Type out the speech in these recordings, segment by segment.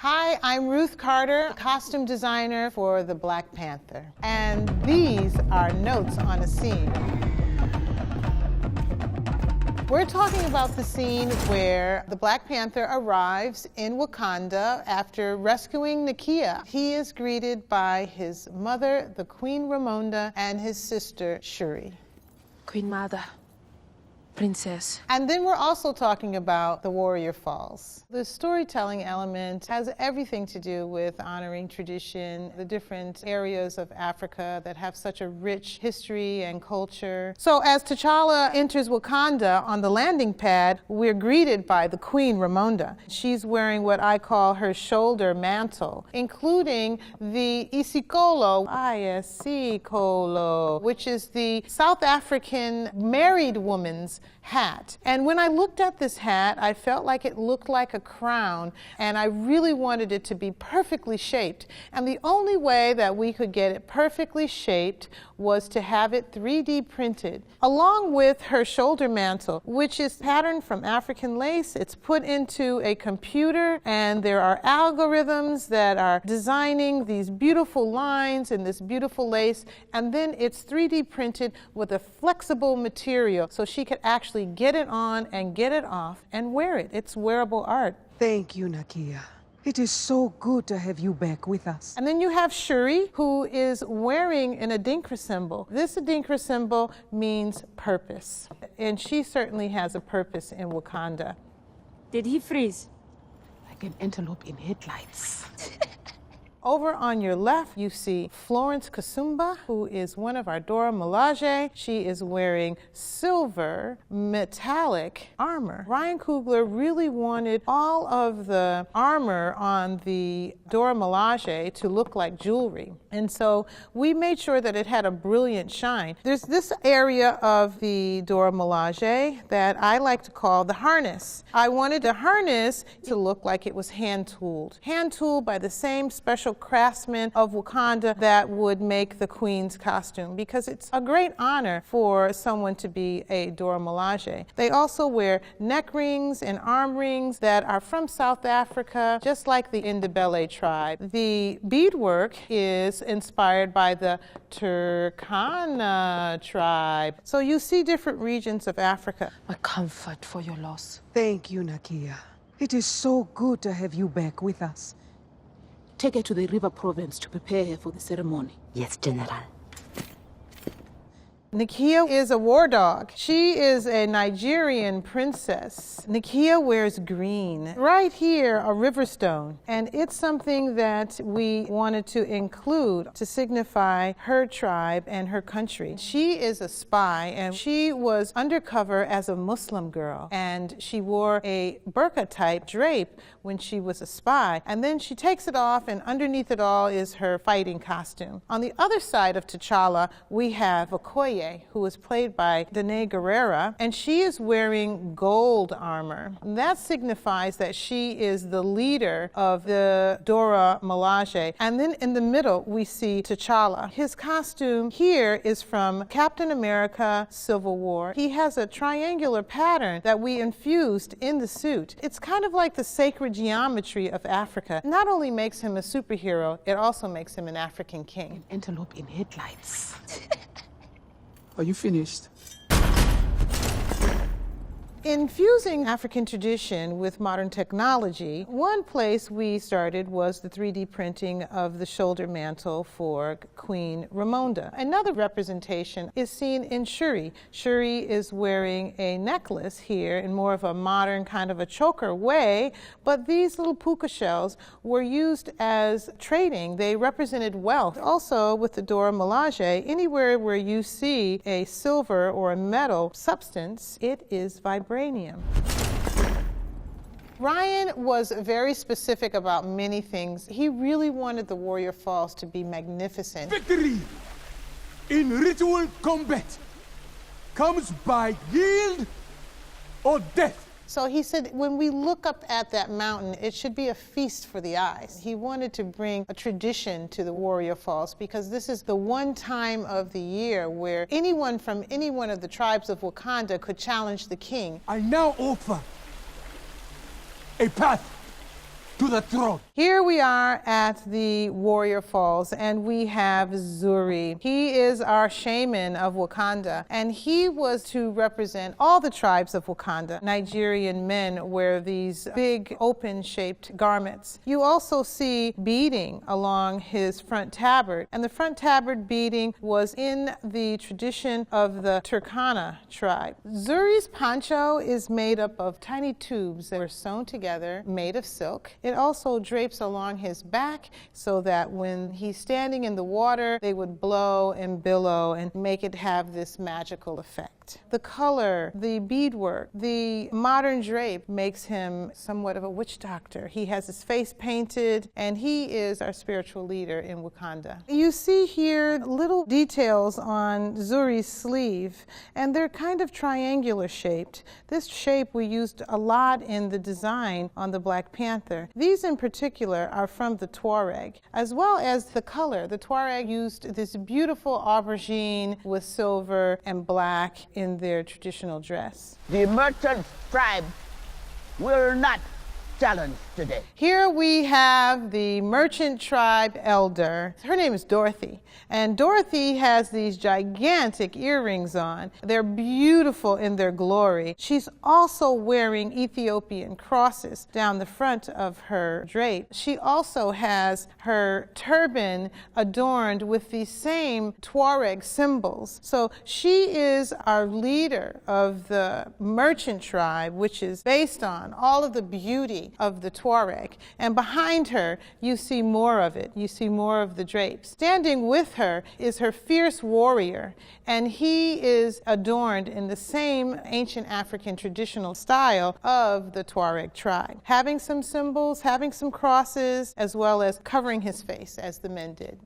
Hi, I'm Ruth Carter, costume designer for the Black Panther. And these are notes on a scene. We're talking about the scene where the Black Panther arrives in Wakanda after rescuing Nakia. He is greeted by his mother, the Queen Ramonda, and his sister, Shuri. Queen Mother, Princess. And then we're also talking about the Warrior Falls. The storytelling element has everything to do with honoring tradition, the different areas of Africa that have such a rich history and culture. So as T'Challa enters Wakanda on the landing pad, we're greeted by the Queen Ramonda. She's wearing what I call her shoulder mantle, including the isikolo, isikolo, which is the South African married woman's hat. And when I looked at this hat, I felt like it looked like a crown, and I really wanted it to be perfectly shaped. And the only way that we could get it perfectly shaped was to have it 3D printed, along with her shoulder mantle, which is patterned from African lace. It's put into a computer, and there are algorithms that are designing these beautiful lines and this beautiful lace, and then it's 3D printed with a flexible material so she could actually get it on and get it off and wear it. It's wearable art. Thank you, Nakia. It is so good to have you back with us. And then you have Shuri, who is wearing an Adinkra symbol. This Adinkra symbol means purpose, and she certainly has a purpose in Wakanda. Did he freeze? Like an antelope in headlights. Over on your left, you see Florence Kasumba, who is one of our Dora Milaje. She is wearing silver metallic armor. Ryan Coogler really wanted all of the armor on the Dora Milaje to look like jewelry. And so we made sure that it had a brilliant shine. There's this area of the Dora Milaje that I like to call the harness. I wanted the harness to look like it was hand-tooled by the same special craftsmen of Wakanda that would make the Queen's costume, because it's a great honor for someone to be a Dora Milaje. They also wear neck rings and arm rings that are from South Africa, just like the Ndebele tribe. The beadwork is inspired by the Turkana tribe. So you see different regions of Africa. A comfort for your loss. Thank you, Nakia. It is so good to have you back with us. Take her to the river province to prepare her for the ceremony. Yes, General. Nakia is a war dog. She is a Nigerian princess. Nakia wears green. Right here, a river stone. And it's something that we wanted to include to signify her tribe and her country. She is a spy, and she was undercover as a Muslim girl. And she wore a burqa-type drape when she was a spy. And then she takes it off, and underneath it all is her fighting costume. On the other side of T'Challa, we have Okoye, who is played by Danae Guerrera, and she is wearing gold armor. And that signifies that she is the leader of the Dora Milaje. And then in the middle, we see T'Challa. His costume here is from Captain America Civil War. He has a triangular pattern that we infused in the suit. It's kind of like the sacred geometry of Africa. It not only makes him a superhero, it also makes him an African king. An antelope in headlights. Are you finished? Infusing African tradition with modern technology, one place we started was the 3D printing of the shoulder mantle for Queen Ramonda. Another representation is seen in Shuri. Shuri is wearing a necklace here in more of a modern kind of a choker way, but these little puka shells were used as trading. They represented wealth. Also with the Dora Milaje, anywhere where you see a silver or a metal substance, it is vibranium. Ryan was very specific about many things. He really wanted the Warrior Falls to be magnificent. Victory in ritual combat comes by yield or death. So he said, when we look up at that mountain, it should be a feast for the eyes. He wanted to bring a tradition to the Warrior Falls because this is the one time of the year where anyone from any one of the tribes of Wakanda could challenge the king. I now offer a path to the throne. Here we are at the Warrior Falls, and we have Zuri. He is our shaman of Wakanda, and he was to represent all the tribes of Wakanda. Nigerian men wear these big open-shaped garments. You also see beading along his front tabard, and the front tabard beading was in the tradition of the Turkana tribe. Zuri's poncho is made up of tiny tubes that were sewn together, made of silk. It also drapes along his back so that when he's standing in the water, they would blow and billow and make it have this magical effect. The color, the beadwork, the modern drape makes him somewhat of a witch doctor. He has his face painted, and he is our spiritual leader in Wakanda. You see here little details on Zuri's sleeve, and they're kind of triangular shaped. This shape we used a lot in the design on the Black Panther. These in particular are from the Tuareg, as well as the color. The Tuareg used this beautiful aubergine with silver and black in their traditional dress. The merchant tribe will not challenge today. Here we have the merchant tribe elder. Her name is Dorothy, and Dorothy has these gigantic earrings on. They're beautiful in their glory. She's also wearing Ethiopian crosses down the front of her drape. She also has her turban adorned with the same Tuareg symbols. So she is our leader of the merchant tribe, which is based on all of the beauty of the Tuareg. And behind her, you see more of it. You see more of the drapes. Standing with her is her fierce warrior, and he is adorned in the same ancient African traditional style of the Tuareg tribe, having some symbols, having some crosses, as well as covering his face, as the men did.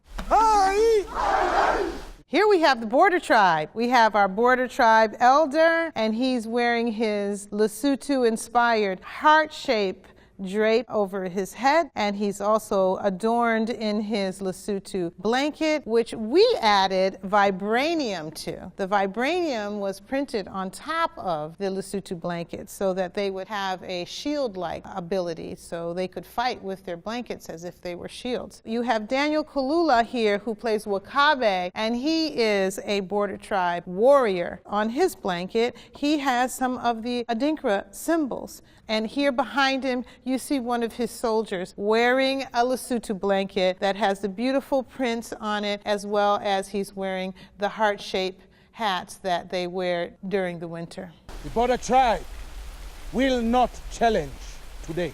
Here we have the border tribe. We have our border tribe elder, and he's wearing his Lesotho-inspired heart-shaped drape over his head, and he's also adorned in his Lesotho blanket, which we added vibranium to. The vibranium was printed on top of the Lesotho blanket so that they would have a shield-like ability, so they could fight with their blankets as if they were shields. You have Daniel Kalula here, who plays Wakabe, and he is a border tribe warrior. On his blanket, he has some of the Adinkra symbols. And here behind him, you see one of his soldiers wearing a Lesotho blanket that has the beautiful prints on it, as well as he's wearing the heart-shaped hats that they wear during the winter. The border tribe will not challenge today.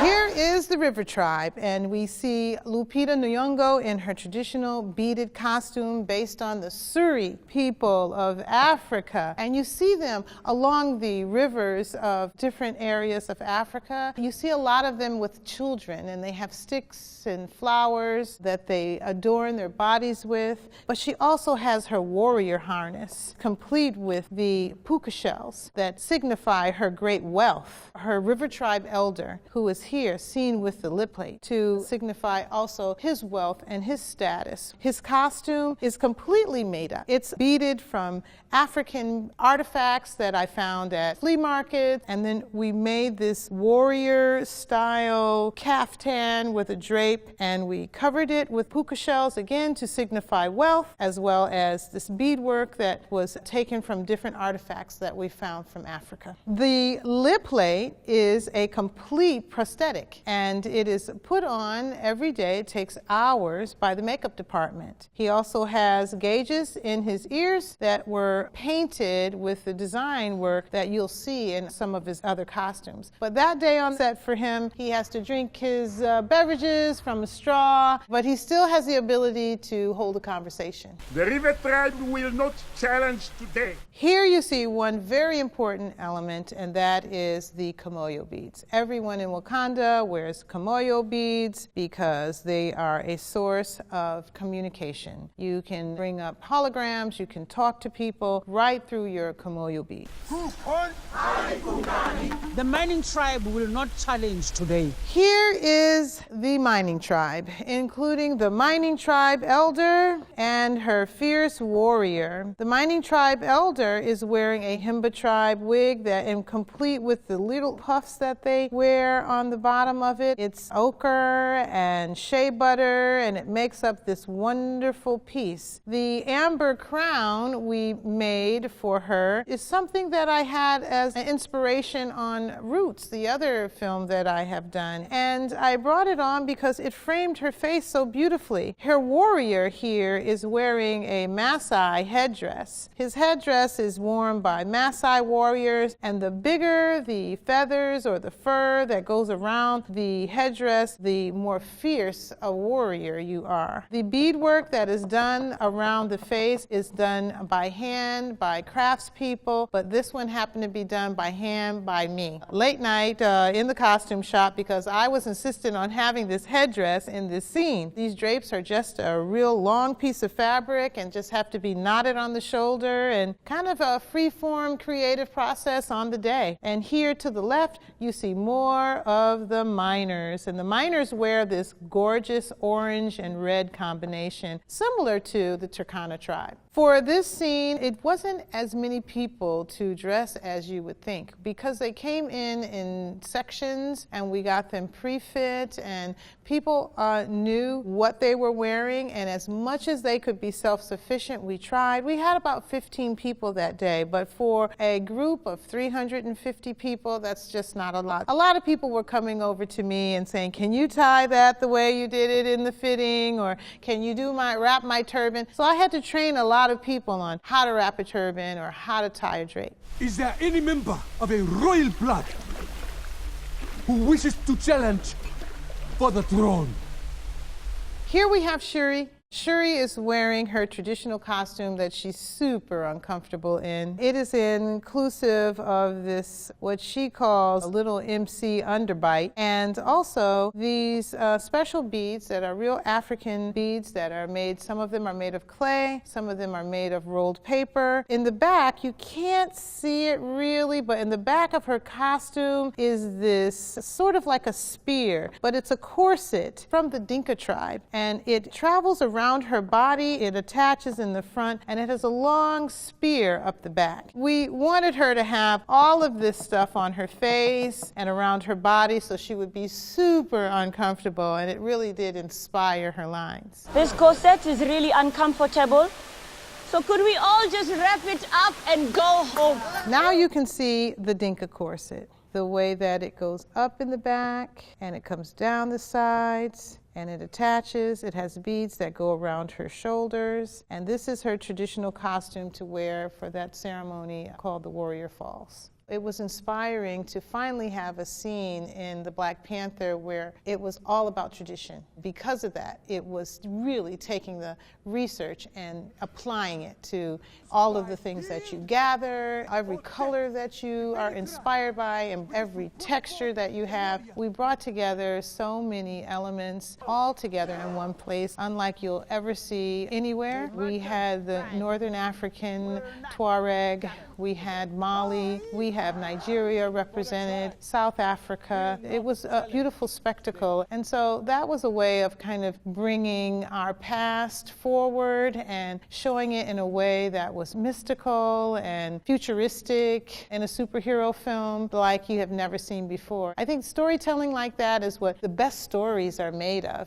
Here is the River Tribe, and we see Lupita Nyong'o in her traditional beaded costume based on the Zuri people of Africa. And you see them along the rivers of different areas of Africa. You see a lot of them with children, and they have sticks and flowers that they adorn their bodies with. But she also has her warrior harness, complete with the puka shells that signify her great wealth. Her River Tribe elder, who is here seen with the lip plate to signify also his wealth and his status. His costume is completely made up. It's beaded from African artifacts that I found at flea markets, and then we made this warrior style caftan with a drape, and we covered it with puka shells again to signify wealth, as well as this beadwork that was taken from different artifacts that we found from Africa. The lip plate is a complete prosthetic, and it is put on every day. It takes hours by the makeup department. He also has gauges in his ears that were painted with the design work that you'll see in some of his other costumes. But that day on set for him, he has to drink his beverages from a straw, but he still has the ability to hold a conversation. The River Tribe will not challenge today. Here you see one very important element, and that is the Kimoyo beads. Everyone in Wakanda wears Kimoyo beads because they are a source of communication. You can bring up holograms, you can talk to people right through your Kimoyo beads. The mining tribe will not challenge today. Here is the mining tribe, including the mining tribe elder and her fierce warrior. The mining tribe elder is wearing a Himba tribe wig that is complete with the little puffs that they wear on the bottom of it. It's ochre and shea butter, and it makes up this wonderful piece. The amber crown we made for her is something that I had as an inspiration on Roots, the other film that I have done. And I brought it on because it framed her face so beautifully. Her warrior here is wearing a Maasai headdress. His headdress is worn by Maasai warriors, and the bigger the feathers or the fur that goes around the headdress, the more fierce a warrior you are. The beadwork that is done around the face is done by hand, by craftspeople, but this one happened to be done by hand by me. Late night in the costume shop, because I was insistent on having this headdress in this scene. These drapes are just a real long piece of fabric and just have to be knotted on the shoulder, and kind of a free-form creative process on the day. And here to the left, you see more of the miners. And the miners wear this gorgeous orange and red combination, similar to the Turkana tribe. For this scene, it wasn't as many people to dress as you would think, because they came in sections and we got them pre-fit, and people knew what they were wearing, and as much as they could be self-sufficient, we tried. We had about 15 people that day, but for a group of 350 people, that's just not a lot. A lot of people were coming over to me and saying, can you tie that the way you did it in the fitting, or can you wrap my turban? So I had to train a lot of people on how to wrap a turban or how to tie a drape. Is there any member of a royal blood who wishes to challenge for the throne? Here we have Shuri. Shuri is wearing her traditional costume that she's super uncomfortable in. It is inclusive of this, what she calls a little MC underbite, and also these special beads that are real African beads that are made, some of them are made of clay, some of them are made of rolled paper. In the back, you can't see it really, but in the back of her costume is this sort of like a spear, but it's a corset from the Dinka tribe, and it travels around her body, it attaches in the front, and it has a long spear up the back. We wanted her to have all of this stuff on her face and around her body so she would be super uncomfortable, and it really did inspire her lines. This corset is really uncomfortable, so could we all just wrap it up and go home? Now you can see the Dinka corset, the way that it goes up in the back and it comes down the sides, and it attaches. It has beads that go around her shoulders, and this is her traditional costume to wear for that ceremony called the Warrior Falls. It was inspiring to finally have a scene in the Black Panther where it was all about tradition. Because of that, it was really taking the research and applying it to all of the things that you gather, every color that you are inspired by, and every texture that you have. We brought together so many elements all together in one place, unlike you'll ever see anywhere. We had the Northern African Tuareg, we had Mali, we have Nigeria represented, South Africa. It was a beautiful spectacle. And so that was a way of kind of bringing our past forward and showing it in a way that was mystical and futuristic in a superhero film like you have never seen before. I think storytelling like that is what the best stories are made of.